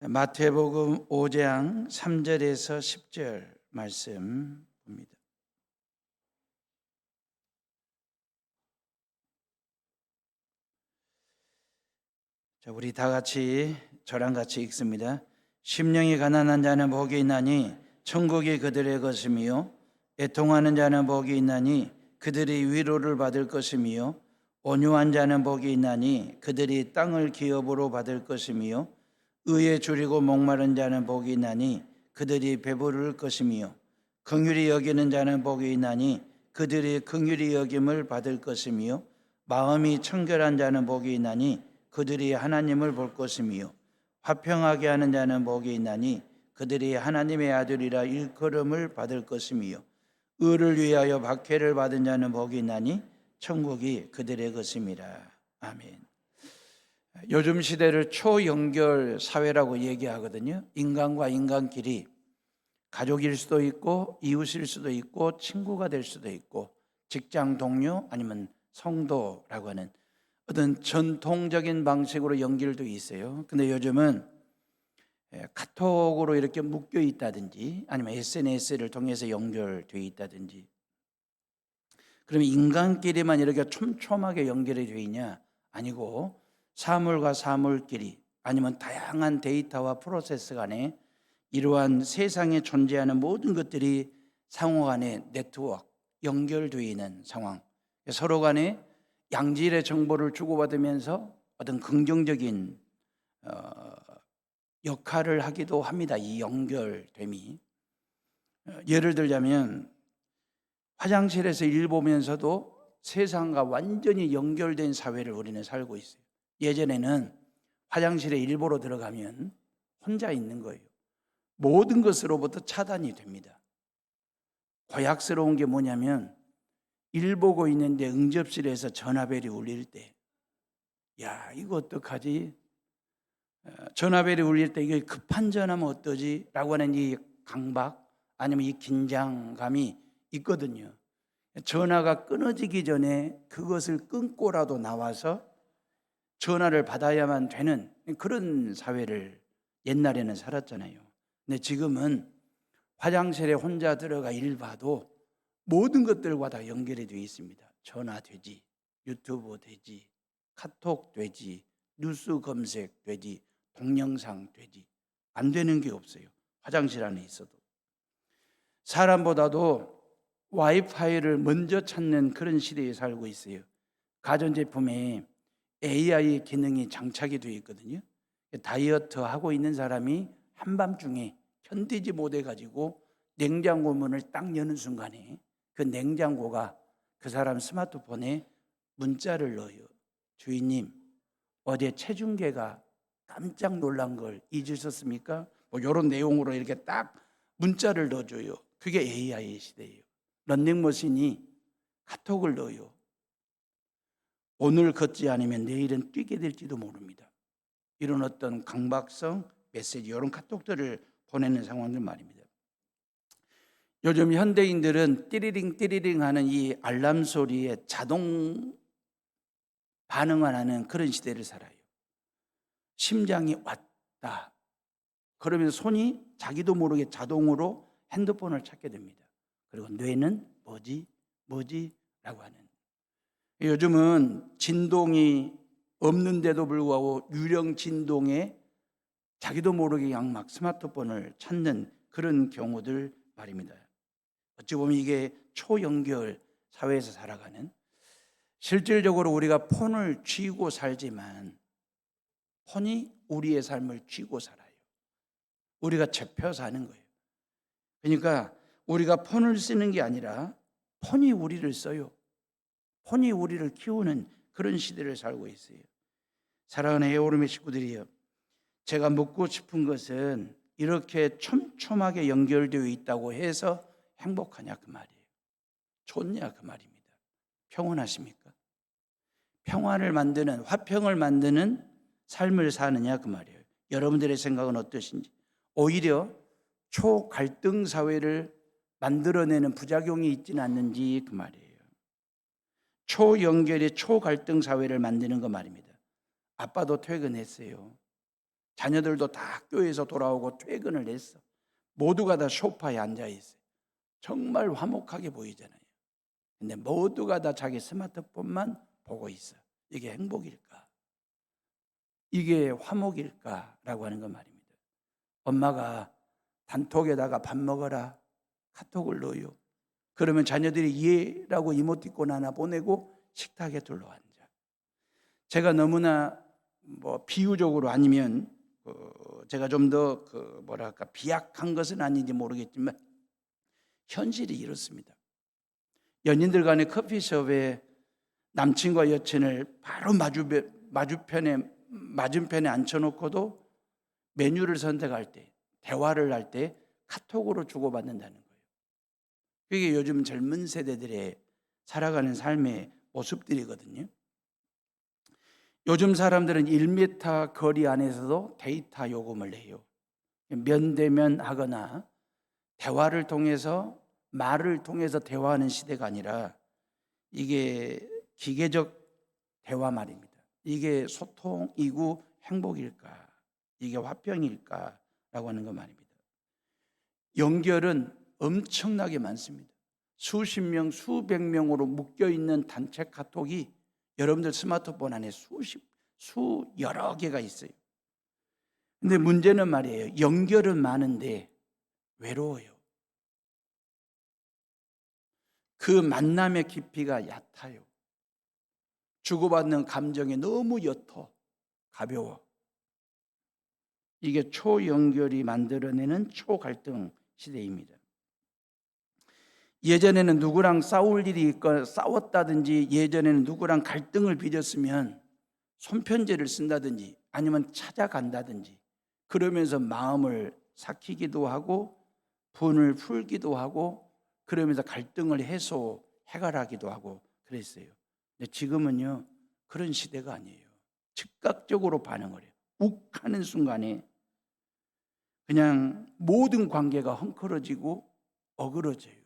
마태복음 5장 3절에서 10절 말씀 봅니다. 자, 우리 다 같이 저랑 같이 읽습니다. 심령이 가난한 자는 복이 있나니 천국이 그들의 것이며 애통하는 자는 복이 있나니 그들이 위로를 받을 것이며 온유한 자는 복이 있나니 그들이 땅을 기업으로 받을 것이며 의에 줄이고 목마른 자는 복이 있나니 그들이 배부를 것이며 긍휼히 여기는 자는 복이 있나니 그들이 긍휼히 여김을 받을 것이며 마음이 청결한 자는 복이 있나니 그들이 하나님을 볼 것이며 화평하게 하는 자는 복이 있나니 그들이 하나님의 아들이라 일컬음을 받을 것이며 의를 위하여 박해를 받은 자는 복이 있나니 천국이 그들의 것임이라. 아멘. 요즘 시대를 초연결 사회라고 얘기하거든요. 인간과 인간끼리 가족일 수도 있고 이웃일 수도 있고 친구가 될 수도 있고 직장 동료 아니면 성도라고 하는 어떤 전통적인 방식으로 연결도 있어요. 근데 요즘은 카톡으로 이렇게 묶여 있다든지 아니면 SNS를 통해서 연결되어 있다든지, 그러면 인간끼리만 이렇게 촘촘하게 연결이 되어 있냐? 아니고 사물과 사물끼리 아니면 다양한 데이터와 프로세스 간에 이러한 세상에 존재하는 모든 것들이 상호 간에 네트워크 연결되어 있는 상황, 서로 간에 양질의 정보를 주고받으면서 어떤 긍정적인 역할을 하기도 합니다. 이 연결됨이. 예를 들자면 화장실에서 일 보면서도 세상과 완전히 연결된 사회를 우리는 살고 있어요. 예전에는 화장실에 일 보러 들어가면 혼자 있는 거예요. 모든 것으로부터 차단이 됩니다. 고약스러운 게 뭐냐면 일 보고 있는데 응접실에서 전화벨이 울릴 때, 야 이거 어떡하지? 전화벨이 울릴 때 이거 급한 전화면 어떠지? 라고 하는 이 강박 아니면 이 긴장감이 있거든요. 전화가 끊어지기 전에 그것을 끊고라도 나와서 전화를 받아야만 되는 그런 사회를 옛날에는 살았잖아요. 근데 지금은 화장실에 혼자 들어가 일 봐도 모든 것들과 다 연결이 되어 있습니다. 전화 되지, 유튜브 되지, 카톡 되지, 뉴스 검색 되지, 동영상 되지. 안 되는 게 없어요. 화장실 안에 있어도. 사람보다도 와이파이를 먼저 찾는 그런 시대에 살고 있어요. 가전제품에 AI 기능이 장착이 되어 있거든요. 다이어트 하고 있는 사람이 한밤중에 견디지 못해가지고 냉장고 문을 딱 여는 순간에 그 냉장고가 그 사람 스마트폰에 문자를 넣어요. 주인님, 어제 체중계가 깜짝 놀란 걸 잊으셨습니까? 뭐 이런 내용으로 이렇게 딱 문자를 넣어줘요. 그게 AI 시대예요. 런닝머신이 카톡을 넣어요. 오늘 걷지 않으면 내일은 뛰게 될지도 모릅니다. 이런 어떤 강박성 메시지, 이런 카톡들을 보내는 상황들 말입니다. 요즘 현대인들은 띠리링 띠리링 하는 이 알람 소리에 자동 반응을 하는 그런 시대를 살아요. 심장이 왔다 그러면 손이 자기도 모르게 자동으로 핸드폰을 찾게 됩니다. 그리고 뇌는 뭐지 라고 하는. 요즘은 진동이 없는데도 불구하고 유령 진동에 자기도 모르게 그냥 막 스마트폰을 찾는 그런 경우들 말입니다. 어찌 보면 이게 초연결 사회에서 살아가는, 실질적으로 우리가 폰을 쥐고 살지만 폰이 우리의 삶을 쥐고 살아요. 우리가 잡혀 사는 거예요. 그러니까 우리가 폰을 쓰는 게 아니라 폰이 우리를 써요. 폰이 우리를 키우는 그런 시대를 살고 있어요. 사랑하는 에어로움의 식구들이요, 제가 묻고 싶은 것은 이렇게 촘촘하게 연결되어 있다고 해서 행복하냐 그 말이에요. 좋냐 그 말입니다. 평온하십니까? 평화를 만드는, 화평을 만드는 삶을 사느냐 그 말이에요. 여러분들의 생각은 어떠신지. 오히려 초갈등 사회를 만들어내는 부작용이 있지는 않는지 그 말이에요. 초연결의 초갈등 사회를 만드는 거 말입니다. 아빠도 퇴근했어요. 자녀들도 다 학교에서 돌아오고 퇴근을 했어. 모두가 다 소파에 앉아 있어요. 정말 화목하게 보이잖아요. 근데 모두가 다 자기 스마트폰만 보고 있어. 이게 행복일까? 이게 화목일까라고 하는 건 말입니다. 엄마가 단톡에다가 밥 먹어라 카톡을 넣어요. 그러면 자녀들이 예라고 이모티콘 하나 보내고 식탁에 둘러앉아. 제가 너무나 비유적으로 아니면 제가 좀 더 비약한 것은 아닌지 모르겠지만 현실이 이렇습니다. 연인들 간의 커피숍에 남친과 여친을 바로 맞은편에 앉혀놓고도 메뉴를 선택할 때, 대화를 할 때 카톡으로 주고받는다는 거예요. 그게 요즘 젊은 세대들의 살아가는 삶의 모습들이거든요. 요즘 사람들은 1m 거리 안에서도 데이터 요금을 해요. 면대면 하거나 대화를 통해서, 말을 통해서 대화하는 시대가 아니라 이게 기계적 대화 말입니다. 이게 소통이고 행복일까? 이게 화평일까라고 하는 거 말입니다. 연결은 엄청나게 많습니다. 수십 명, 수백 명으로 묶여있는 단체 카톡이 여러분들 스마트폰 안에 여러 개가 있어요. 근데 문제는 말이에요. 연결은 많은데 외로워요. 그 만남의 깊이가 얕아요. 주고받는 감정이 너무 옅어, 가벼워. 이게 초연결이 만들어내는 초갈등 시대입니다. 예전에는 누구랑 싸울 일이 있거나 싸웠다든지, 예전에는 누구랑 갈등을 빚었으면 손편지를 쓴다든지 아니면 찾아간다든지 그러면서 마음을 삭히기도 하고 분을 풀기도 하고 그러면서 갈등을 해결하기도 하고 그랬어요. 근데 지금은요, 그런 시대가 아니에요. 즉각적으로 반응을 해요. 욱 하는 순간에 그냥 모든 관계가 헝클어지고 어그러져요.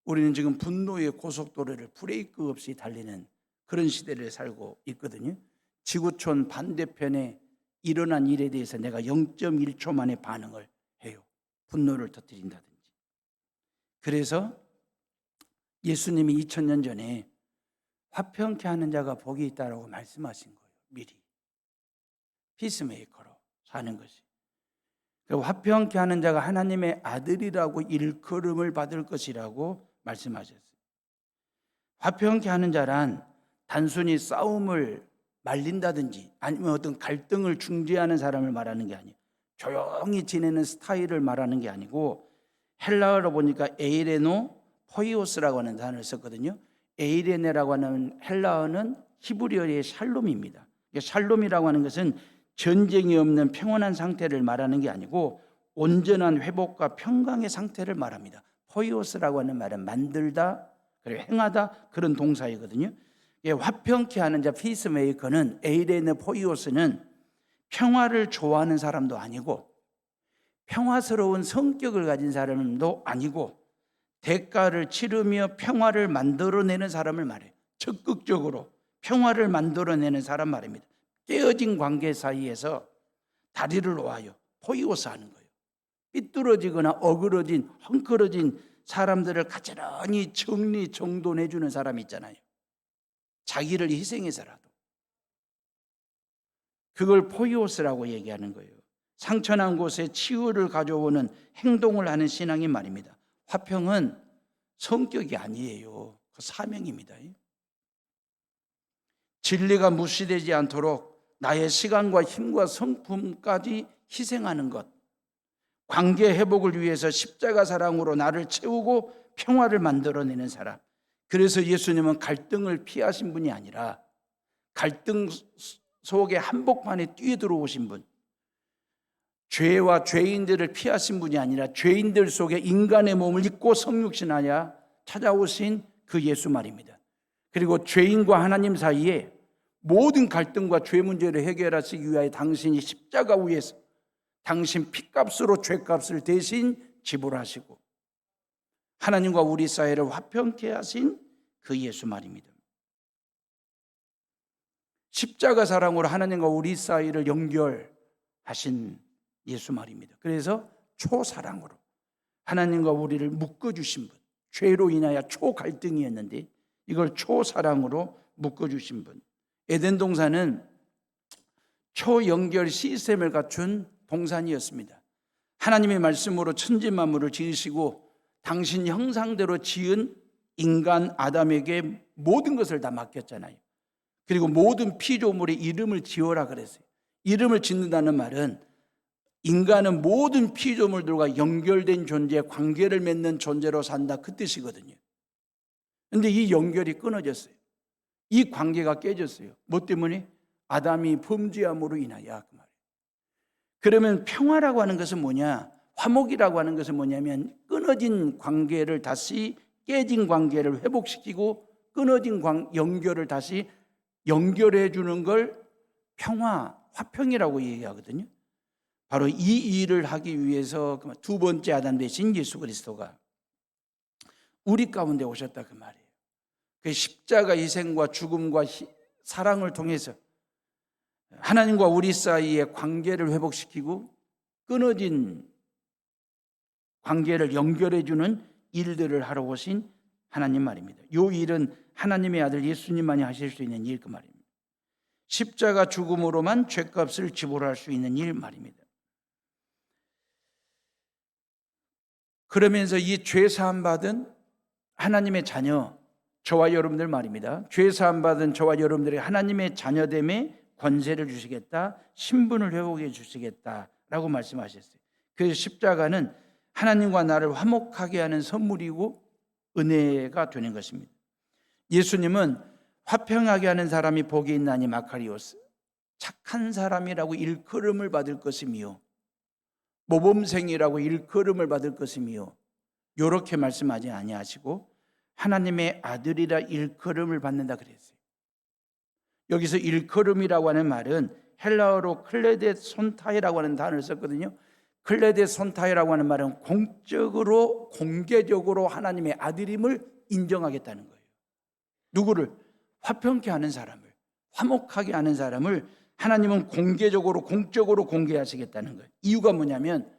우리는 지금 분노의 고속도로를 브레이크 없이 달리는 그런 시대를 살고 있거든요. 지구촌 반대편에 일어난 일에 대해서 내가 0.1초 만에 반응을 해요. 분노를 터뜨린다든지. 그래서 예수님이 2000년 전에 화평케 하는 자가 복이 있다라고 말씀하신 거예요. 미리. 피스메이커로 사는 것이. 화평케 하는 자가 하나님의 아들이라고 일컬음을 받을 것이라고 말씀하셨어요. 화평케 하는 자란 단순히 싸움을 말린다든지 아니면 어떤 갈등을 중재하는 사람을 말하는 게 아니에요. 조용히 지내는 스타일을 말하는 게 아니고 헬라어로 보니까 에이레노 포이오스라고 하는 단어를 썼거든요. 에이레네라고 하는 헬라어는 히브리어의 샬롬입니다. 샬롬이라고 하는 것은 전쟁이 없는 평온한 상태를 말하는 게 아니고 온전한 회복과 평강의 상태를 말합니다. 포이오스라고 하는 말은 만들다, 그리고 행하다 그런 동사이거든요. 화평케 하는 자 피스메이커는 에이레네 포이오스는 평화를 좋아하는 사람도 아니고 평화스러운 성격을 가진 사람도 아니고 대가를 치르며 평화를 만들어내는 사람을 말해요. 적극적으로 평화를 만들어내는 사람 말입니다. 깨어진 관계 사이에서 다리를 놓아요. 포이오스 하는 거예요. 삐뚤어지거나 어그러진 헝클어진 사람들을 가지런히 정리 정돈해주는 사람 있잖아요. 자기를 희생해서라도. 그걸 포이오스라고 얘기하는 거예요. 상처난 곳에 치유를 가져오는 행동을 하는 신앙이 말입니다. 화평은 성격이 아니에요. 그 사명입니다. 진리가 무시되지 않도록 나의 시간과 힘과 성품까지 희생하는 것, 관계 회복을 위해서 십자가 사랑으로 나를 채우고 평화를 만들어내는 사람. 그래서 예수님은 갈등을 피하신 분이 아니라 갈등 속에 한복판에 뛰어들어오신 분, 죄와 죄인들을 피하신 분이 아니라 죄인들 속에 인간의 몸을 입고 성육신하여 찾아오신 그 예수 말입니다. 그리고 죄인과 하나님 사이에 모든 갈등과 죄 문제를 해결하시기 위하여 당신이 십자가 위에서 당신 피값으로 죄값을 대신 지불하시고 하나님과 우리 사이를 화평케 하신 그 예수 말입니다. 십자가 사랑으로 하나님과 우리 사이를 연결하는 하신 예수 말입니다. 그래서 초사랑으로 하나님과 우리를 묶어주신 분, 죄로 인하여 초갈등이었는데 이걸 초사랑으로 묶어주신 분. 에덴 동산은 초연결 시스템을 갖춘 동산이었습니다. 하나님의 말씀으로 천지 만물을 지으시고 당신 형상대로 지은 인간 아담에게 모든 것을 다 맡겼잖아요. 그리고 모든 피조물의 이름을 지어라 그랬어요. 이름을 짓는다는 말은 인간은 모든 피조물들과 연결된 존재, 관계를 맺는 존재로 산다, 그 뜻이거든요. 그런데 이 연결이 끊어졌어요. 이 관계가 깨졌어요. 뭐 때문에? 아담이 범죄함으로 인하여. 그 말이에요. 그러면 평화라고 하는 것은 뭐냐? 화목이라고 하는 것은 뭐냐면 끊어진 관계를 다시, 깨진 관계를 회복시키고 끊어진 연결을 다시 연결해 주는 걸 평화, 화평이라고 얘기하거든요. 바로 이 일을 하기 위해서 두 번째 아담 되신 예수 그리스도가 우리 가운데 오셨다, 그 말이에요. 그 십자가 희생과 죽음과 사랑을 통해서 하나님과 우리 사이의 관계를 회복시키고 끊어진 관계를 연결해 주는 일들을 하러 오신 하나님 말입니다. 이 일은 하나님의 아들 예수님만이 하실 수 있는 일, 그 말입니다. 십자가 죽음으로만 죄값을 지불할 수 있는 일 말입니다. 그러면서 이 죄사함 받은 하나님의 자녀, 저와 여러분들 말입니다. 죄사함 받은 저와 여러분들이 하나님의 자녀됨에 권세를 주시겠다, 신분을 회복해 주시겠다라고 말씀하셨어요. 그 십자가는 하나님과 나를 화목하게 하는 선물이고 은혜가 되는 것입니다. 예수님은 화평하게 하는 사람이 복이 있나니 마카리오스, 착한 사람이라고 일컬음을 받을 것이며 모범생이라고 일컬음을 받을 것이며 이렇게 말씀하지 아니하시고 하나님의 아들이라 일컬음을 받는다 그랬어요. 여기서 일컬음이라고 하는 말은 헬라어로 클레데 손타이라고 하는 단어를 썼거든요. 클레데 손타이라고 하는 말은 공적으로, 공개적으로 하나님의 아들임을 인정하겠다는 거예요. 누구를? 화평케 하는 사람을, 화목하게 하는 사람을 하나님은 공개적으로, 공적으로 공개하시겠다는 거예요. 이유가 뭐냐면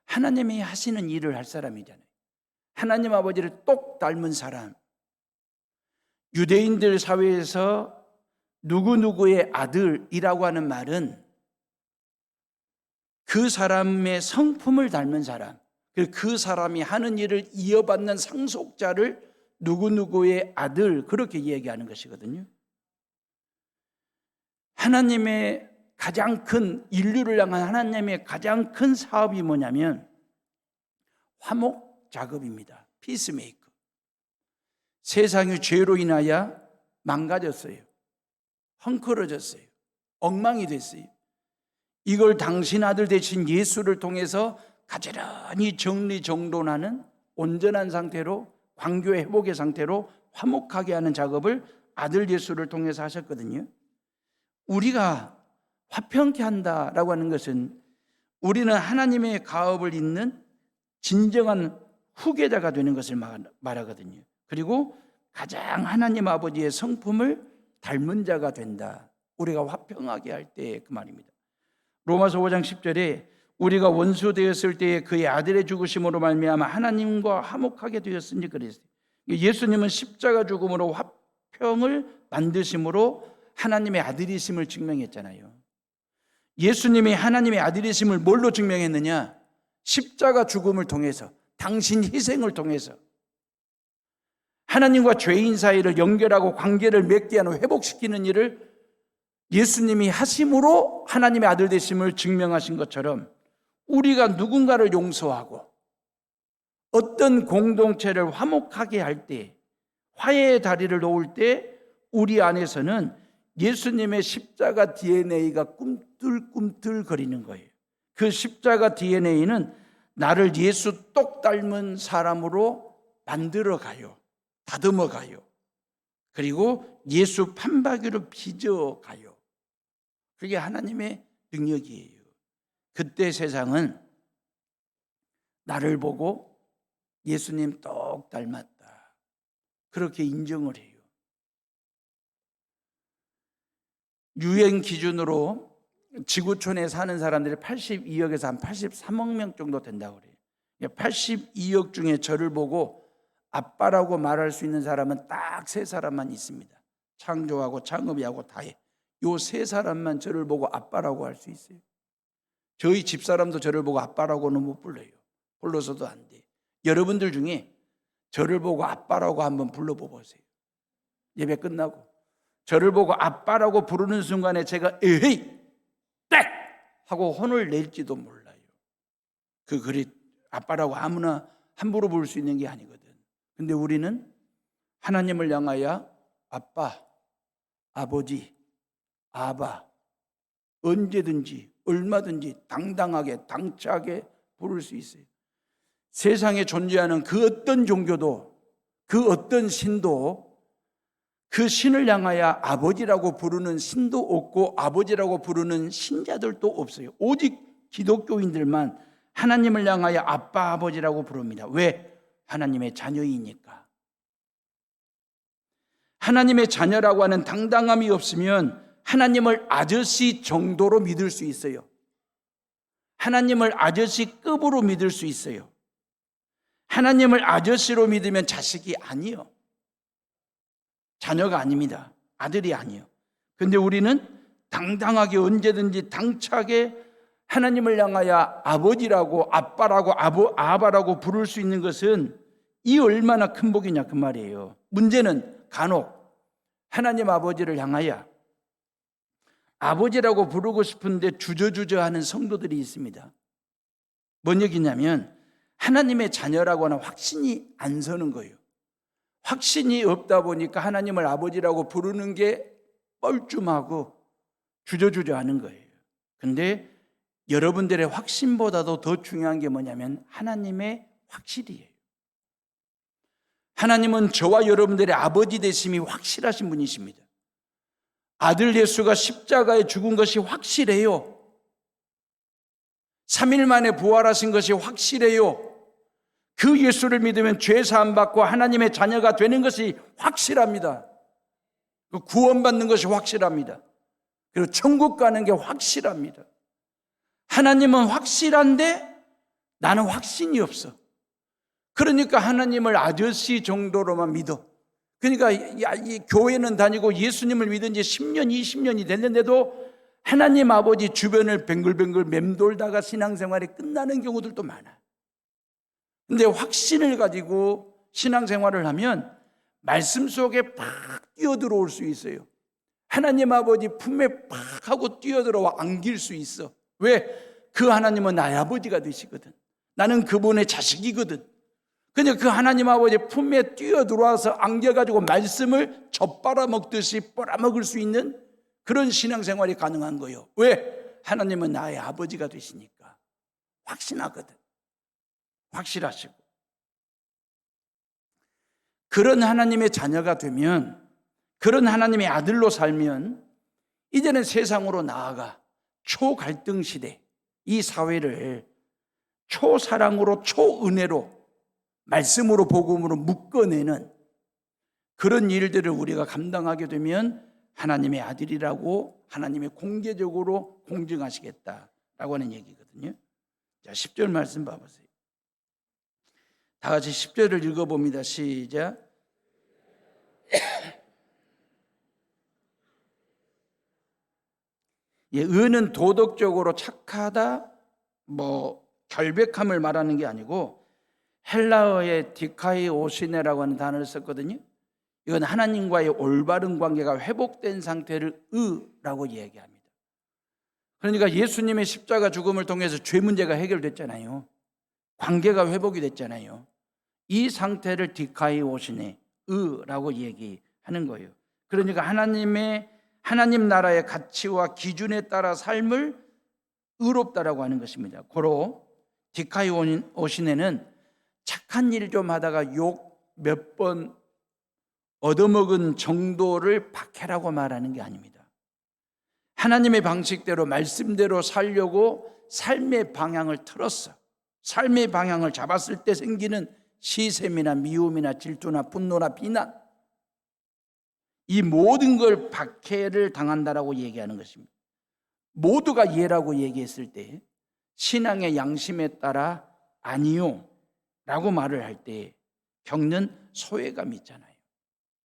하나님이 하시는 일을 할 사람이잖아요. 하나님 아버지를 똑 닮은 사람. 유대인들 사회에서 누구누구의 아들이라고 하는 말은 그 사람의 성품을 닮은 사람, 그 사람이 하는 일을 이어받는 상속자를 누구누구의 아들, 그렇게 얘기하는 것이거든요. 하나님의 가장 큰, 인류를 향한 하나님의 가장 큰 사업이 뭐냐면 화목 작업입니다. 피스메이커. 세상이 죄로 인하여 망가졌어요. 헝클어졌어요. 엉망이 됐어요. 이걸 당신 아들 되신 예수를 통해서 가지런히 정리정돈하는 온전한 상태로, 관계 회복의 상태로 화목하게 하는 작업을 아들 예수를 통해서 하셨거든요. 우리가 화평케 한다라고 하는 것은 우리는 하나님의 가업을 잇는 진정한 후계자가 되는 것을 말하거든요. 그리고 가장 하나님 아버지의 성품을 닮은 자가 된다. 우리가 화평하게 할 때 그 말입니다. 로마서 5장 10절에 우리가 원수 되었을 때에 그의 아들의 죽으심으로 말미암아 하나님과 화목하게 되었으니 그랬어요. 예수님은 십자가 죽음으로 화평을 만드심으로 하나님의 아들이심을 증명했잖아요. 예수님이 하나님의 아들이심을 뭘로 증명했느냐? 십자가 죽음을 통해서, 당신 희생을 통해서 하나님과 죄인 사이를 연결하고 관계를 맺게 하는, 회복시키는 일을 예수님이 하심으로 하나님의 아들 되심을 증명하신 것처럼 우리가 누군가를 용서하고 어떤 공동체를 화목하게 할 때, 화해의 다리를 놓을 때 우리 안에서는 예수님의 십자가 DNA가 꿈틀꿈틀 거리는 거예요. 그 십자가 DNA는 나를 예수 똑 닮은 사람으로 만들어 가요. 다듬어 가요. 그리고 예수 판박이로 빚어 가요. 그게 하나님의 능력이에요. 그때 세상은 나를 보고 예수님 똑 닮았다, 그렇게 인정을 해요. 유행 기준으로 지구촌에 사는 사람들이 82억에서 한 83억 명 정도 된다고 그래요. 82억 중에 저를 보고 아빠라고 말할 수 있는 사람은 딱 세 사람만 있습니다. 창조하고 창업이하고 다해. 요 세 사람만 저를 보고 아빠라고 할 수 있어요. 저희 집사람도 저를 보고 아빠라고는 못 불러요. 불러서도 안 돼. 여러분들 중에 저를 보고 아빠라고 한번 불러보세요. 예배 끝나고 저를 보고 아빠라고 부르는 순간에 제가 에헤이 땡 하고 혼을 낼지도 몰라요. 그리 아빠라고 아무나 함부로 부를 수 있는 게 아니거든. 근데 우리는 하나님을 향하여 아빠, 아버지, 아바 언제든지 얼마든지 당당하게 당차게 부를 수 있어요. 세상에 존재하는 그 어떤 종교도 그 어떤 신도 그 신을 향하여 아버지라고 부르는 신도 없고 아버지라고 부르는 신자들도 없어요. 오직 기독교인들만 하나님을 향하여 아빠, 아버지라고 부릅니다. 왜? 하나님의 자녀이니까. 하나님의 자녀라고 하는 당당함이 없으면 하나님을 아저씨 정도로 믿을 수 있어요. 하나님을 아저씨급으로 믿을 수 있어요. 하나님을 아저씨로 믿으면 자식이 아니요. 자녀가 아닙니다. 아들이 아니요. 근데 우리는 당당하게 언제든지 당차게 하나님을 향하여 아버지라고 아빠라고 아바라고 부를 수 있는 것은 이 얼마나 큰 복이냐 그 말이에요. 문제는 간혹 하나님 아버지를 향하여 아버지라고 부르고 싶은데 주저주저하는 성도들이 있습니다. 뭔 얘기냐면 하나님의 자녀라고 하는 확신이 안 서는 거예요. 확신이 없다 보니까 하나님을 아버지라고 부르는 게 뻘쭘하고 주저주저하는 거예요. 근데 여러분들의 확신보다도 더 중요한 게 뭐냐면 하나님의 확실이에요. 하나님은 저와 여러분들의 아버지 되심이 확실하신 분이십니다. 아들 예수가 십자가에 죽은 것이 확실해요. 3일 만에 부활하신 것이 확실해요. 그 예수를 믿으면 죄 사함 받고 하나님의 자녀가 되는 것이 확실합니다. 구원받는 것이 확실합니다. 그리고 천국 가는 게 확실합니다. 하나님은 확실한데 나는 확신이 없어. 그러니까 하나님을 아저씨 정도로만 믿어. 그러니까 이 교회는 다니고 예수님을 믿은 지 10년, 20년이 됐는데도 하나님 아버지 주변을 뱅글뱅글 맴돌다가 신앙생활이 끝나는 경우들도 많아. 근데 확신을 가지고 신앙생활을 하면 말씀 속에 팍 뛰어들어올 수 있어요. 하나님 아버지 품에 팍 하고 뛰어들어와 안길 수 있어. 왜? 그 하나님은 나의 아버지가 되시거든. 나는 그분의 자식이거든. 그냥 그 하나님 아버지 품에 뛰어들어와서 안겨가지고 말씀을 젖빨아먹듯이 빨아먹을 수 있는 그런 신앙생활이 가능한 거예요. 왜? 하나님은 나의 아버지가 되시니까. 확신하거든. 확실하시고. 그런 하나님의 자녀가 되면, 그런 하나님의 아들로 살면 이제는 세상으로 나아가 초갈등 시대, 이 사회를 초사랑으로 초은혜로 말씀으로 복음으로 묶어내는 그런 일들을 우리가 감당하게 되면 하나님의 아들이라고 하나님의 공개적으로 공증하시겠다라고 하는 얘기거든요. 자, 10절 말씀 봐보세요. 다 같이 10절을 읽어봅니다. 시작. 의는 도덕적으로 착하다, 결백함을 말하는 게 아니고 헬라어의 디카이오시네라고 하는 단어를 썼거든요. 이건 하나님과의 올바른 관계가 회복된 상태를 의라고 얘기합니다. 그러니까 예수님의 십자가 죽음을 통해서 죄 문제가 해결됐잖아요. 관계가 회복이 됐잖아요. 이 상태를 디카이오시네, 의라고 얘기하는 거예요. 그러니까 하나님 나라의 가치와 기준에 따라 삶을 의롭다라고 하는 것입니다. 고로 디카이오시네는 착한 일 좀 하다가 욕 몇 번 얻어먹은 정도를 박해라고 말하는 게 아닙니다. 하나님의 방식대로 말씀대로 살려고 삶의 방향을 틀었어. 삶의 방향을 잡았을 때 생기는 시샘이나 미움이나 질투나 분노나 비난, 이 모든 걸 박해를 당한다라고 얘기하는 것입니다. 모두가 예라고 얘기했을 때 신앙의 양심에 따라 아니요 라고 말을 할 때 겪는 소외감 있잖아요.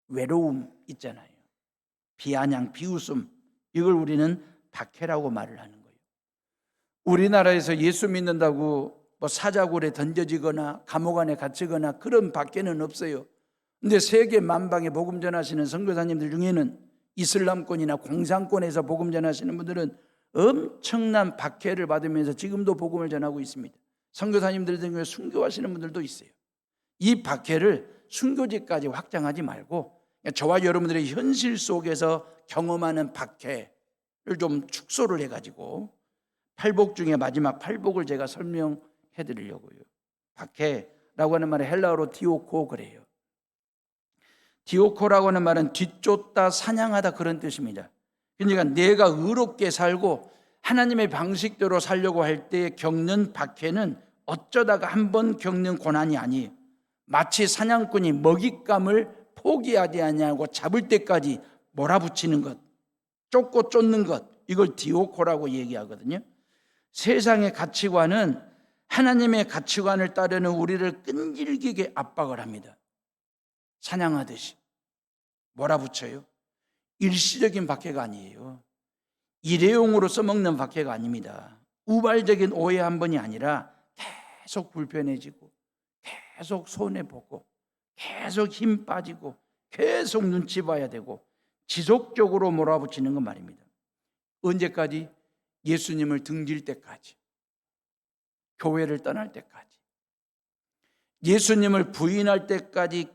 외로움 있잖아요. 비아냥, 비웃음, 이걸 우리는 박해라고 말을 하는 거예요. 우리나라에서 예수 믿는다고 뭐 사자굴에 던져지거나 감옥 안에 갇히거나 그런 박해는 없어요. 근데 세계 만방에 복음 전하시는 선교사님들 중에는 이슬람권이나 공산권에서 복음 전하시는 분들은 엄청난 박해를 받으면서 지금도 복음을 전하고 있습니다. 선교사님들 중에 순교하시는 분들도 있어요. 이 박해를 순교지까지 확장하지 말고 저와 여러분들의 현실 속에서 경험하는 박해를 좀 축소를 해가지고 팔복 중에 마지막 팔복을 제가 설명해 드리려고요. 박해라고 하는 말은 헬라어로 디오코 그래요. 디오코라고 하는 말은 뒤쫓다 사냥하다 그런 뜻입니다. 그러니까 내가 의롭게 살고 하나님의 방식대로 살려고 할 때 겪는 박해는 어쩌다가 한 번 겪는 고난이 아니에요. 마치 사냥꾼이 먹잇감을 포기하지 아니하고 잡을 때까지 몰아붙이는 것, 쫓고 쫓는 것, 이걸 디오코라고 얘기하거든요. 세상의 가치관은 하나님의 가치관을 따르는 우리를 끈질기게 압박을 합니다. 사냥하듯이 몰아붙여요. 일시적인 박해가 아니에요. 일회용으로 써먹는 박해가 아닙니다. 우발적인 오해 한 번이 아니라 계속 불편해지고 계속 손해보고 계속 힘 빠지고 계속 눈치 봐야 되고 지속적으로 몰아붙이는 건 말입니다. 언제까지? 예수님을 등질 때까지, 교회를 떠날 때까지, 예수님을 부인할 때까지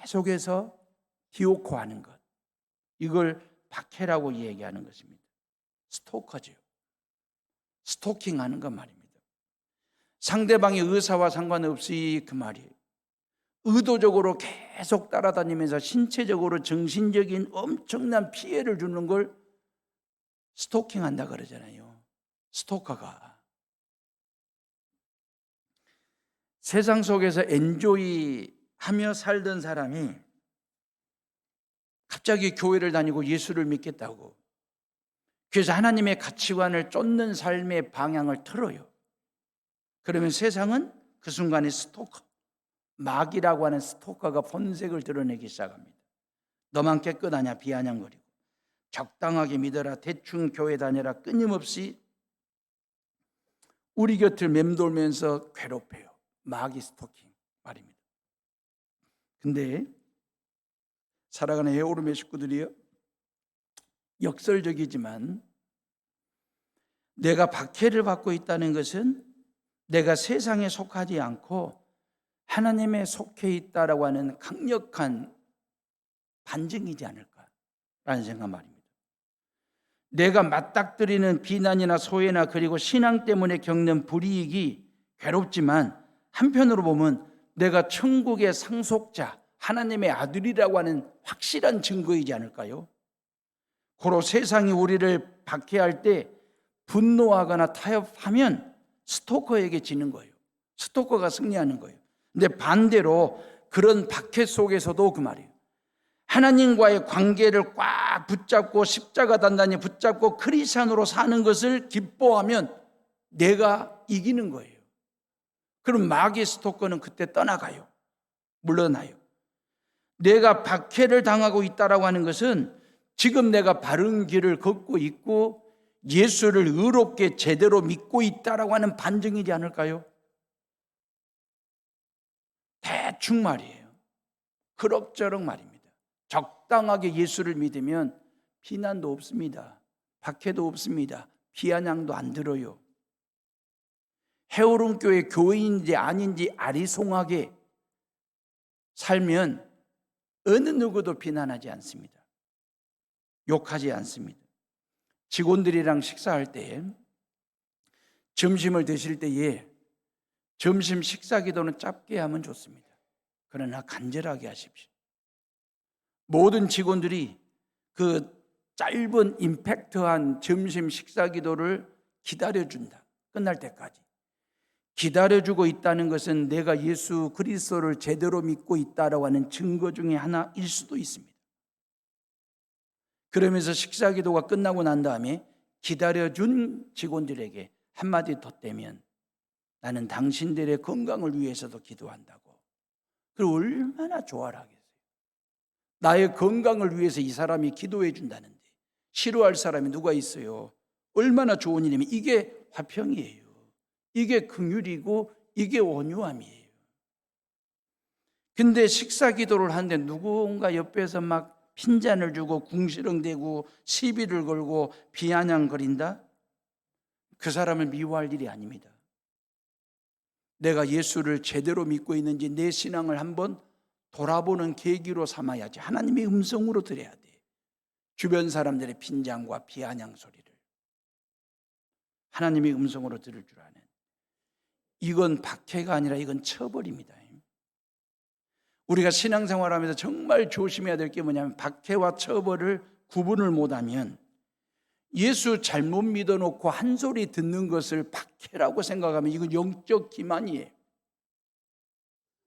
계속해서 디오코하는 것, 이걸 박해라고 얘기하는 것입니다. 스토커죠. 스토킹하는 것 말입니다. 상대방의 의사와 상관없이 그 말이에요. 의도적으로 계속 따라다니면서 신체적으로 정신적인 엄청난 피해를 주는 걸 스토킹한다 그러잖아요. 스토커가 세상 속에서 엔조이하며 살던 사람이 갑자기 교회를 다니고 예수를 믿겠다고, 그래서 하나님의 가치관을 쫓는 삶의 방향을 틀어요. 그러면 세상은 그 순간에 스토커, 마귀라고 하는 스토커가 본색을 드러내기 시작합니다. 너만 깨끗하냐 비아냥거리고, 적당하게 믿어라, 대충 교회 다녀라, 끊임없이 우리 곁을 맴돌면서 괴롭혀요. 마귀 스토킹 말입니다. 근데 살아가는 헤어룸의 식구들이요, 역설적이지만 내가 박해를 받고 있다는 것은 내가 세상에 속하지 않고 하나님에 속해 있다라고 하는 강력한 반증이지 않을까라는 생각 말입니다. 내가 맞닥뜨리는 비난이나 소외나 그리고 신앙 때문에 겪는 불이익이 괴롭지만 한편으로 보면 내가 천국의 상속자, 하나님의 아들이라고 하는 확실한 증거이지 않을까요? 고로 세상이 우리를 박해할 때 분노하거나 타협하면 스토커에게 지는 거예요. 스토커가 승리하는 거예요. 근데 반대로 그런 박해 속에서도 그 말이에요. 하나님과의 관계를 꽉 붙잡고 십자가 단단히 붙잡고 크리스찬으로 사는 것을 기뻐하면 내가 이기는 거예요. 그럼 마귀 스토커는 그때 떠나가요. 물러나요. 내가 박해를 당하고 있다라고 하는 것은 지금 내가 바른 길을 걷고 있고 예수를 의롭게 제대로 믿고 있다라고 하는 반증이지 않을까요? 대충 말이에요. 그럭저럭 말입니다. 적당하게 예수를 믿으면 비난도 없습니다. 박해도 없습니다. 비아냥도 안 들어요. 헤어룸교회 교인인지 아닌지 아리송하게 살면 어느 누구도 비난하지 않습니다. 욕하지 않습니다. 직원들이랑 식사할 때, 점심을 드실 때에 점심 식사 기도는 짧게 하면 좋습니다. 그러나 간절하게 하십시오. 모든 직원들이 그 짧은 임팩트한 점심 식사 기도를 기다려준다. 끝날 때까지. 기다려주고 있다는 것은 내가 예수 그리스도를 제대로 믿고 있다라고 하는 증거 중에 하나일 수도 있습니다. 그러면서 식사 기도가 끝나고 난 다음에 기다려준 직원들에게 한마디 덧대면 나는 당신들의 건강을 위해서도 기도한다고. 그리고 얼마나 좋아라 하겠어요. 나의 건강을 위해서 이 사람이 기도해 준다는데 싫어할 사람이 누가 있어요? 얼마나 좋은 일이면. 이게 화평이에요. 이게 긍휼이고 이게 온유함이에요. 근데 식사 기도를 하는데 누군가 옆에서 막 핀잔을 주고 궁시렁대고 시비를 걸고 비아냥거린다? 그 사람을 미워할 일이 아닙니다. 내가 예수를 제대로 믿고 있는지 내 신앙을 한번 돌아보는 계기로 삼아야지. 하나님의 음성으로 들어야 돼. 주변 사람들의 빈장과 비아냥 소리를 하나님의 음성으로 들을 줄 아는. 이건 박해가 아니라 이건 처벌입니다. 우리가 신앙생활하면서 정말 조심해야 될 게 뭐냐면 박해와 처벌을 구분을 못하면 예수 잘못 믿어놓고 한 소리 듣는 것을 박해라고 생각하면 이건 영적 기만이에요.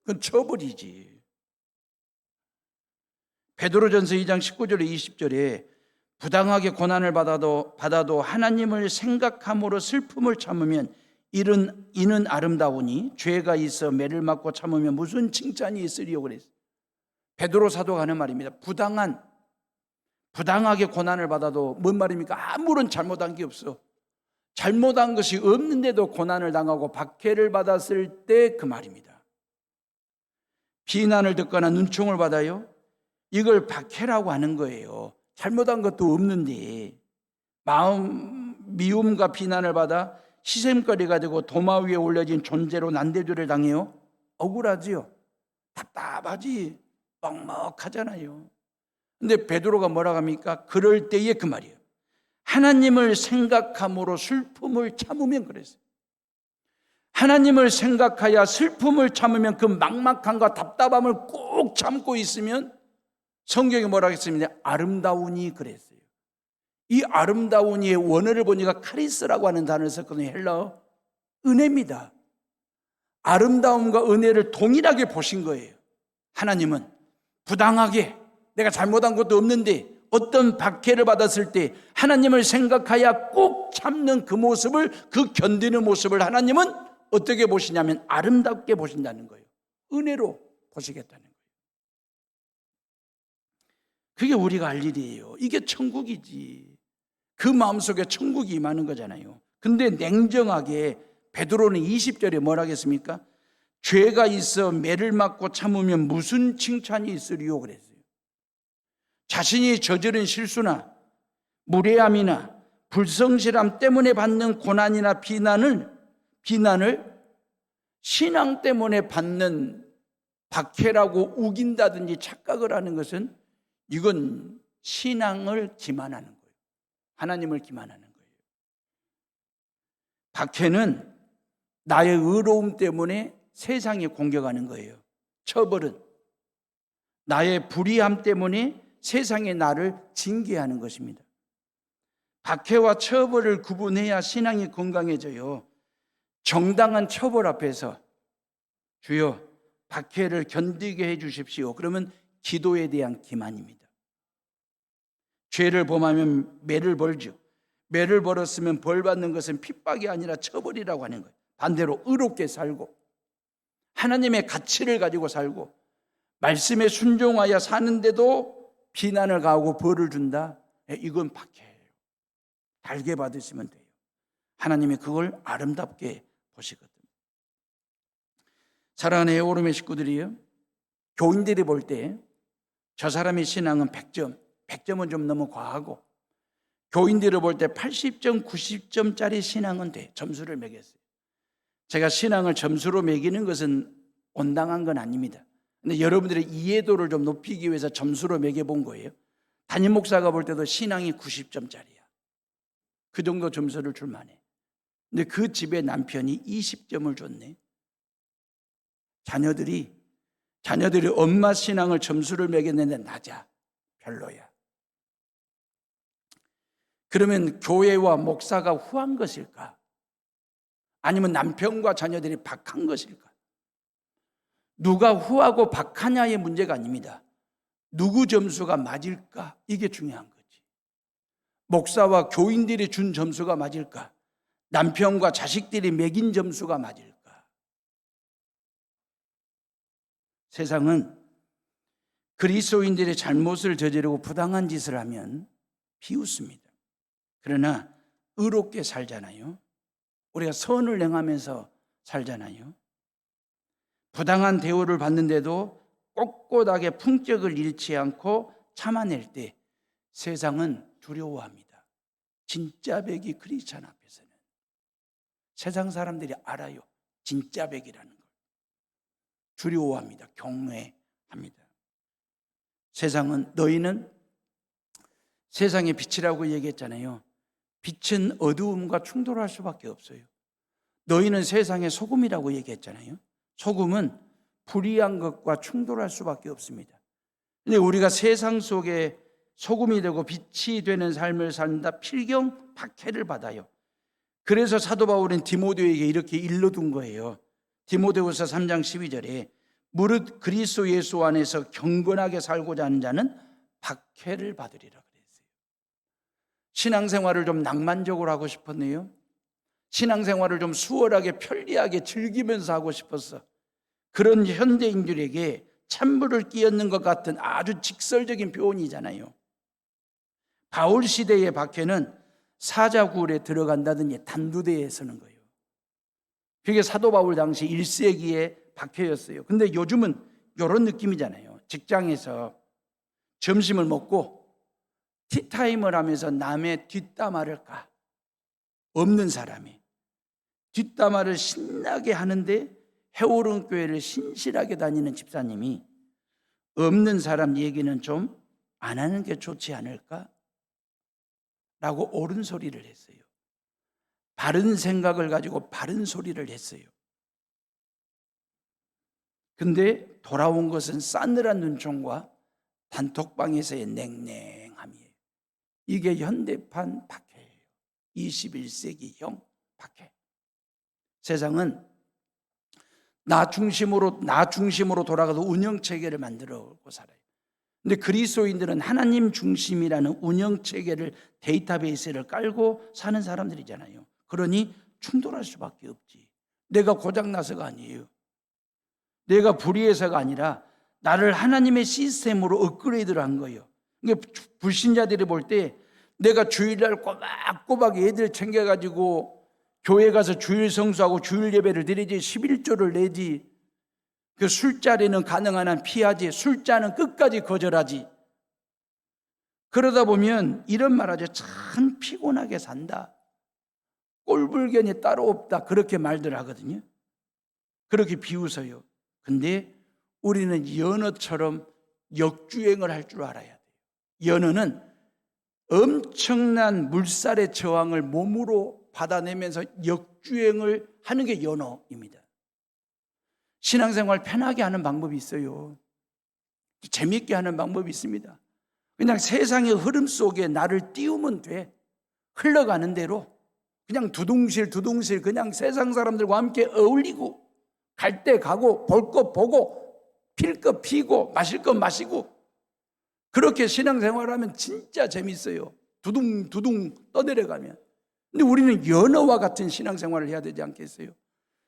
그건 처벌이지. 베드로전서 2장 19절에 20절에 부당하게 고난을 받아도 하나님을 생각함으로 슬픔을 참으면 이는 아름다우니 죄가 있어 매를 맞고 참으면 무슨 칭찬이 있으리요 그랬어요. 베드로 사도가 하는 말입니다. 부당하게 고난을 받아도 뭔 말입니까? 아무런 잘못한 게 없어. 잘못한 것이 없는데도 고난을 당하고 박해를 받았을 때 그 말입니다. 비난을 듣거나 눈총을 받아요. 이걸 박해라고 하는 거예요. 잘못한 것도 없는데 마음 미움과 비난을 받아 시샘거리가 되고 도마 위에 올려진 존재로 난대주를 당해요. 억울하지요. 답답하지. 먹먹하잖아요. 근데 베드로가 뭐라고 합니까? 그럴 때에 그 말이에요. 하나님을 생각함으로 슬픔을 참으면 그랬어요. 하나님을 생각하여 슬픔을 참으면 그 막막함과 답답함을 꼭 참고 있으면 성경이 뭐라고 했습니다. 아름다우니 그랬어요. 이 아름다우니의 원어를 보니까 카리스라고 하는 단어를 썼거든요. 헬라어. 은혜입니다. 아름다움과 은혜를 동일하게 보신 거예요. 하나님은 부당하게 내가 잘못한 것도 없는데 어떤 박해를 받았을 때 하나님을 생각하여 꼭 참는 그 모습을, 그 견디는 모습을 하나님은 어떻게 보시냐면 아름답게 보신다는 거예요. 은혜로 보시겠다는 거예요. 그게 우리가 알 일이에요. 이게 천국이지. 그 마음속에 천국이 임하는 거잖아요. 근데 냉정하게 베드로는 20절에 뭐라 하겠습니까? 죄가 있어 매를 맞고 참으면 무슨 칭찬이 있으리요 그랬어요. 자신이 저지른 실수나 무례함이나 불성실함 때문에 받는 고난이나 비난을 신앙 때문에 받는 박해라고 우긴다든지 착각을 하는 것은 이건 신앙을 기만하는 거예요. 하나님을 기만하는 거예요. 박해는 나의 의로움 때문에 세상에 공격하는 거예요. 처벌은 나의 불의함 때문에 세상에 나를 징계하는 것입니다. 박해와 처벌을 구분해야 신앙이 건강해져요. 정당한 처벌 앞에서 주여 박해를 견디게 해 주십시오. 그러면 기도에 대한 기만입니다. 죄를 범하면 매를 벌죠. 매를 벌었으면 벌 받는 것은 핍박이 아니라 처벌이라고 하는 거예요. 반대로 의롭게 살고 하나님의 가치를 가지고 살고 말씀에 순종하여 사는데도 비난을 가하고 벌을 준다? 이건 박해예요. 달게 받으시면 돼요. 하나님이 그걸 아름답게 보시거든요. 사랑하는 에오름의 식구들이요, 교인들이 볼 때 저 사람의 신앙은 100점, 100점은 좀 너무 과하고 교인들을 볼 때 80점, 90점짜리 신앙은 돼. 점수를 매겼어요. 제가 신앙을 점수로 매기는 것은 온당한 건 아닙니다. 근데 여러분들의 이해도를 좀 높이기 위해서 점수로 매겨본 거예요. 담임 목사가 볼 때도 신앙이 90점짜리야. 그 정도 점수를 줄 만해. 근데 그 집에 남편이 20점을 줬네. 자녀들이 엄마 신앙을 점수를 매겼는데 낮아. 별로야. 그러면 교회와 목사가 후한 것일까? 아니면 남편과 자녀들이 박한 것일까? 누가 후하고 박하냐의 문제가 아닙니다. 누구 점수가 맞을까? 이게 중요한 거지. 목사와 교인들이 준 점수가 맞을까? 남편과 자식들이 매긴 점수가 맞을까? 세상은 그리스도인들의 잘못을 저지르고 부당한 짓을 하면 비웃습니다. 그러나 의롭게 살잖아요. 우리가 선을 행하면서 살잖아요. 부당한 대우를 받는데도 꼿꼿하게 품격을 잃지 않고 참아낼 때 세상은 두려워합니다. 진짜 백이 크리스찬 앞에서는. 세상 사람들이 알아요. 진짜 백이라는 걸. 두려워합니다. 경외합니다. 세상은, 너희는 세상의 빛이라고 얘기했잖아요. 빛은 어두움과 충돌할 수밖에 없어요. 너희는 세상의 소금이라고 얘기했잖아요. 소금은 불의한 것과 충돌할 수밖에 없습니다. 근데 우리가 세상 속에 소금이 되고 빛이 되는 삶을 산다, 필경 박해를 받아요. 그래서 사도 바울은 디모데에게 이렇게 일러둔 거예요. 디모데후서 3장 12절에 무릇 그리스도 예수 안에서 경건하게 살고자 하는 자는 박해를 받으리라 그랬어요. 신앙생활을 좀 낭만적으로 하고 싶었네요. 신앙생활을 좀 수월하게 편리하게 즐기면서 하고 싶었어. 그런 현대인들에게 찬물을 끼얹는 것 같은 아주 직설적인 표현이잖아요. 바울 시대의 박해는 사자굴에 들어간다든지 단두대에 서는 거예요. 그게 사도 바울 당시 1세기의 박해였어요. 근데 요즘은 이런 느낌이잖아요. 직장에서 점심을 먹고 티타임을 하면서 남의 뒷담화를 까. 없는 사람이 뒷담화를 신나게 하는데 해오른 교회를 신실하게 다니는 집사님이 없는 사람 얘기는 좀 안 하는 게 좋지 않을까? 라고 옳은 소리를 했어요. 바른 생각을 가지고 바른 소리를 했어요. 근데 돌아온 것은 싸늘한 눈총과 단톡방에서의 냉랭함이에요. 이게 현대판 박해예요. 21세기형 박해. 세상은 나 중심으로 돌아가서 운영체계를 만들어고 살아요. 근데 그리스도인들은 하나님 중심이라는 운영체계를, 데이터베이스를 깔고 사는 사람들이잖아요. 그러니 충돌할 수밖에 없지. 내가 고장나서가 아니에요. 내가 불의해서가 아니라 나를 하나님의 시스템으로 업그레이드를 한 거예요. 그러니까 불신자들이 볼 때 내가 주일날 꼬박꼬박 애들 챙겨가지고 교회 가서 주일 성수하고 주일 예배를 드리지, 11조를 내지, 그 술자리는 가능한 한 피하지, 술자는 끝까지 거절하지. 그러다 보면 이런 말하죠. 참 피곤하게 산다. 꼴불견이 따로 없다. 그렇게 말들 하거든요. 그렇게 비웃어요. 근데 우리는 연어처럼 역주행을 할 줄 알아야 돼요. 연어는 엄청난 물살의 저항을 몸으로 받아내면서 역주행을 하는 게 연어입니다. 신앙생활 편하게 하는 방법이 있어요. 재미있게 하는 방법이 있습니다. 그냥 세상의 흐름 속에 나를 띄우면 돼. 흘러가는 대로 그냥 두둥실 그냥 세상 사람들과 함께 어울리고, 갈 때 가고, 볼 것 보고, 필 것 피고, 마실 것 마시고, 그렇게 신앙생활하면 진짜 재밌어요. 두둥두둥 떠내려가면. 근데 우리는 연어와 같은 신앙생활을 해야 되지 않겠어요?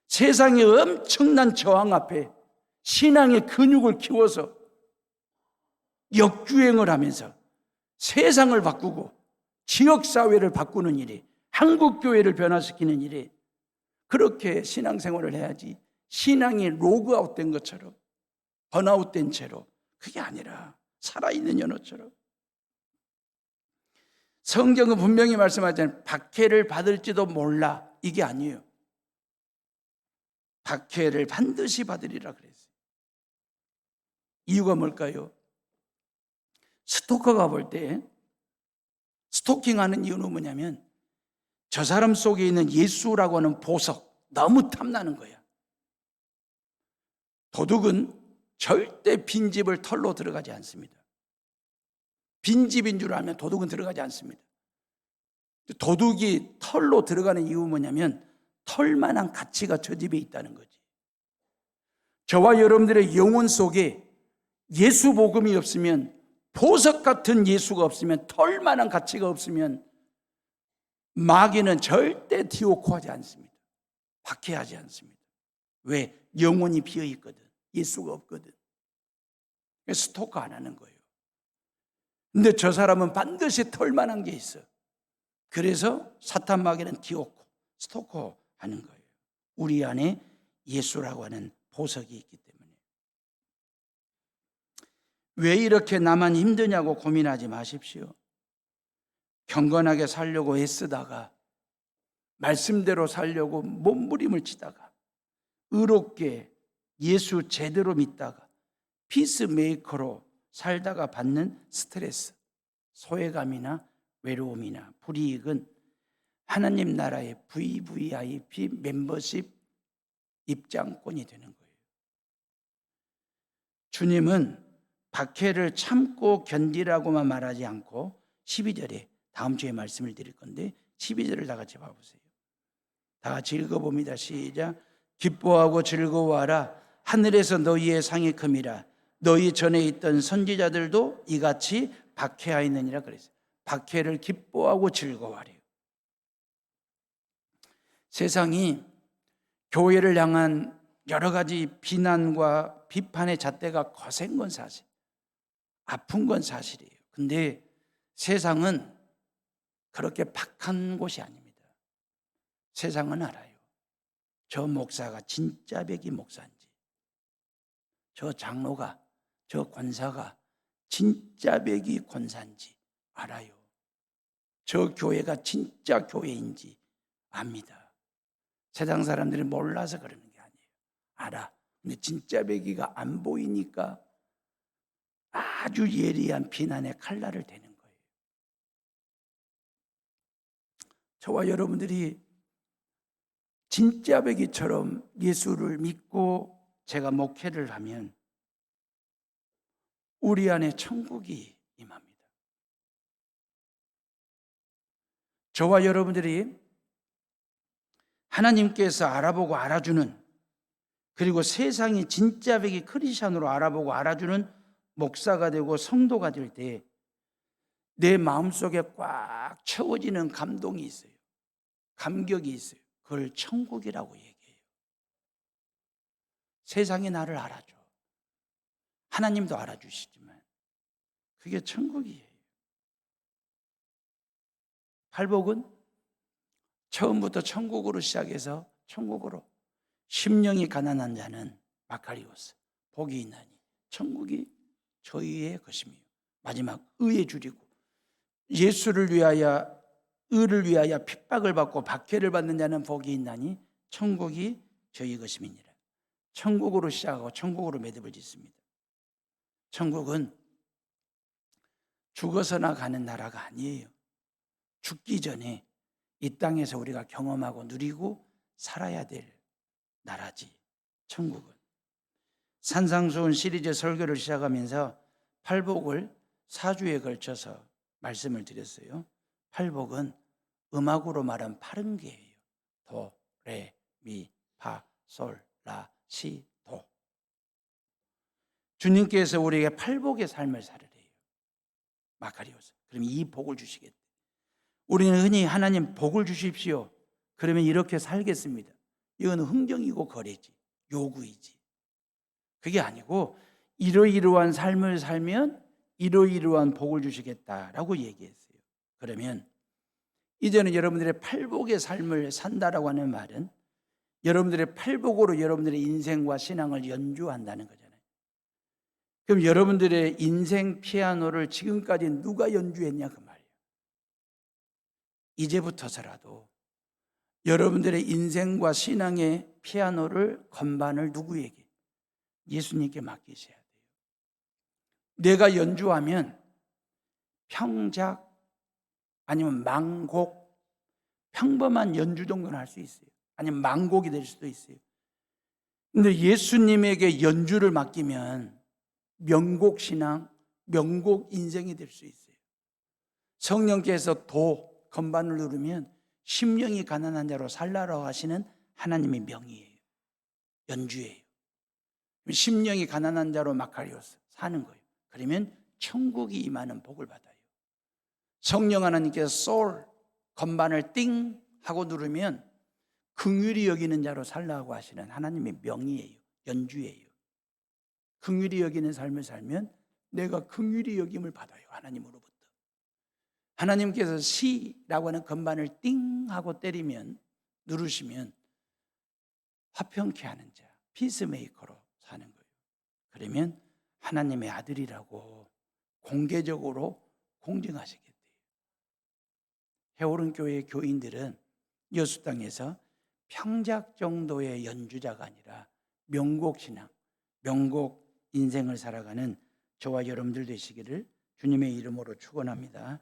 세상의 엄청난 저항 앞에 신앙의 근육을 키워서 역주행을 하면서 세상을 바꾸고 지역사회를 바꾸는 일이, 한국교회를 변화시키는 일이, 그렇게 신앙생활을 해야지 신앙이 로그아웃된 것처럼 번아웃된 채로, 그게 아니라 살아있는 연어처럼. 성경은 분명히 말씀하잖아요. 박해를 받을지도 몰라. 이게 아니에요. 박해를 반드시 받으리라 그랬어요. 이유가 뭘까요? 스토커가 볼 때 스토킹하는 이유는 뭐냐면 저 사람 속에 있는 예수라고 하는 보석 너무 탐나는 거야. 도둑은 절대 빈집을 털로 들어가지 않습니다. 빈집인 줄 알면 도둑은 들어가지 않습니다. 도둑이 털로 들어가는 이유는 뭐냐면 털만한 가치가 저 집에 있다는 거지. 저와 여러분들의 영혼 속에 예수 복음이 없으면, 보석 같은 예수가 없으면, 털만한 가치가 없으면 마귀는 절대 디오코하지 않습니다. 박해하지 않습니다. 왜? 영혼이 비어 있거든. 예수가 없거든. 스토커 안 하는 거예요. 근데 저 사람은 반드시 털만한 게 있어. 그래서 사탄 마귀는 디오코, 스토커 하는 거예요. 우리 안에 예수라고 하는 보석이 있기 때문에. 왜 이렇게 나만 힘드냐고 고민하지 마십시오. 경건하게 살려고 애쓰다가, 말씀대로 살려고 몸부림을 치다가, 의롭게 예수 제대로 믿다가 피스메이커로 살다가 받는 스트레스, 소외감이나 외로움이나 불이익은 하나님 나라의 VVIP 멤버십 입장권이 되는 거예요. 주님은 박해를 참고 견디라고만 말하지 않고 12절에 다음 주에 말씀을 드릴 건데 12절을 다 같이 봐보세요. 다 같이 읽어봅니다. 시작. 기뻐하고 즐거워하라. 하늘에서 너희의 상이 큼이라. 너희 전에 있던 선지자들도 이같이 박해하였느니라 그랬어요. 박해를 기뻐하고 즐거워하래요. 세상이 교회를 향한 여러 가지 비난과 비판의 잣대가 거센 건 사실, 아픈 건 사실이에요. 근데 세상은 그렇게 박한 곳이 아닙니다. 세상은 알아요. 저 목사가 진짜 백이 목사인지, 저 장로가, 저 권사가 진짜 백이 권사인지 알아요. 저 교회가 진짜 교회인지 압니다. 세상 사람들이 몰라서 그러는 게 아니에요. 알아. 근데 진짜 백이가 안 보이니까 아주 예리한 비난의 칼날을 대는 거예요. 저와 여러분들이 진짜 백이처럼 예수를 믿고 제가 목회를 하면 우리 안에 천국이 임합니다. 저와 여러분들이 하나님께서 알아보고 알아주는, 그리고 세상이 진짜 백이 크리스찬으로 알아보고 알아주는 목사가 되고 성도가 될 때 내 마음속에 꽉 채워지는 감동이 있어요. 감격이 있어요. 그걸 천국이라고 얘기해요. 세상이 나를 알아줘. 하나님도 알아주시지만 그게 천국이에요. 팔복은 처음부터 천국으로 시작해서 천국으로, 심령이 가난한 자는 마카리오스, 복이 있나니 천국이 저희의 것이며, 마지막 의에 줄이고 예수를 위하여, 의를 위하여 핍박을 받고 박해를 받는 자는 복이 있나니 천국이 저희 것임이니라. 천국으로 시작하고 천국으로 매듭을 짓습니다. 천국은 죽어서나 가는 나라가 아니에요. 죽기 전에 이 땅에서 우리가 경험하고 누리고 살아야 될 나라지, 천국은. 산상수훈 시리즈 설교를 시작하면서 팔복을 4주에 걸쳐서 말씀을 드렸어요. 팔복은 음악으로 말한 80개예요. 도, 레, 미, 파, 솔, 라, 시, 도. 주님께서 우리에게 팔복의 삶을 살으래요. 마카리오스. 그럼 이 복을 주시겠대. 우리는 흔히 하나님 복을 주십시오. 그러면 이렇게 살겠습니다. 이건 흥정이고 거래지, 요구이지. 그게 아니고 이러이러한 삶을 살면 이러이러한 복을 주시겠다라고 얘기했어요. 그러면 이제는 여러분들의 팔복의 삶을 산다라고 하는 말은 여러분들의 팔복으로 여러분들의 인생과 신앙을 연주한다는 거잖아요. 그럼 여러분들의 인생 피아노를 지금까지 누가 연주했냐 그 말이에요. 이제부터서라도 여러분들의 인생과 신앙의 피아노를, 건반을 누구에게? 예수님께 맡기셔야 돼요. 내가 연주하면 평작 아니면 망곡, 평범한 연주 정도는 할 수 있어요. 아니면 망곡이 될 수도 있어요. 근데 예수님에게 연주를 맡기면 명곡 신앙, 명곡 인생이 될 수 있어요. 성령께서 도, 건반을 누르면 심령이 가난한 자로 살라라고 하시는 하나님의 명이에요. 연주예요. 심령이 가난한 자로 마카리오스 사는 거예요. 그러면 천국이 임하는 복을 받아요. 성령 하나님께서 소울, 건반을 띵 하고 누르면 긍휼히 여기는 자로 살라고 하시는 하나님의 명의예요. 연주예요. 긍휼히 여기는 삶을 살면 내가 긍휼히 여김을 받아요. 하나님으로부터. 하나님께서 시라고 하는 건반을 띵 하고 때리면, 누르시면 화평케 하는 자, 피스메이커로 사는 거예요. 그러면 하나님의 아들이라고 공개적으로 공증하시게 돼요. 해오른 교회 교인들은 여수 땅에서 평작 정도의 연주자가 아니라 명곡 신앙, 명곡 인생을 살아가는 저와 여러분들 되시기를 주님의 이름으로 축원합니다.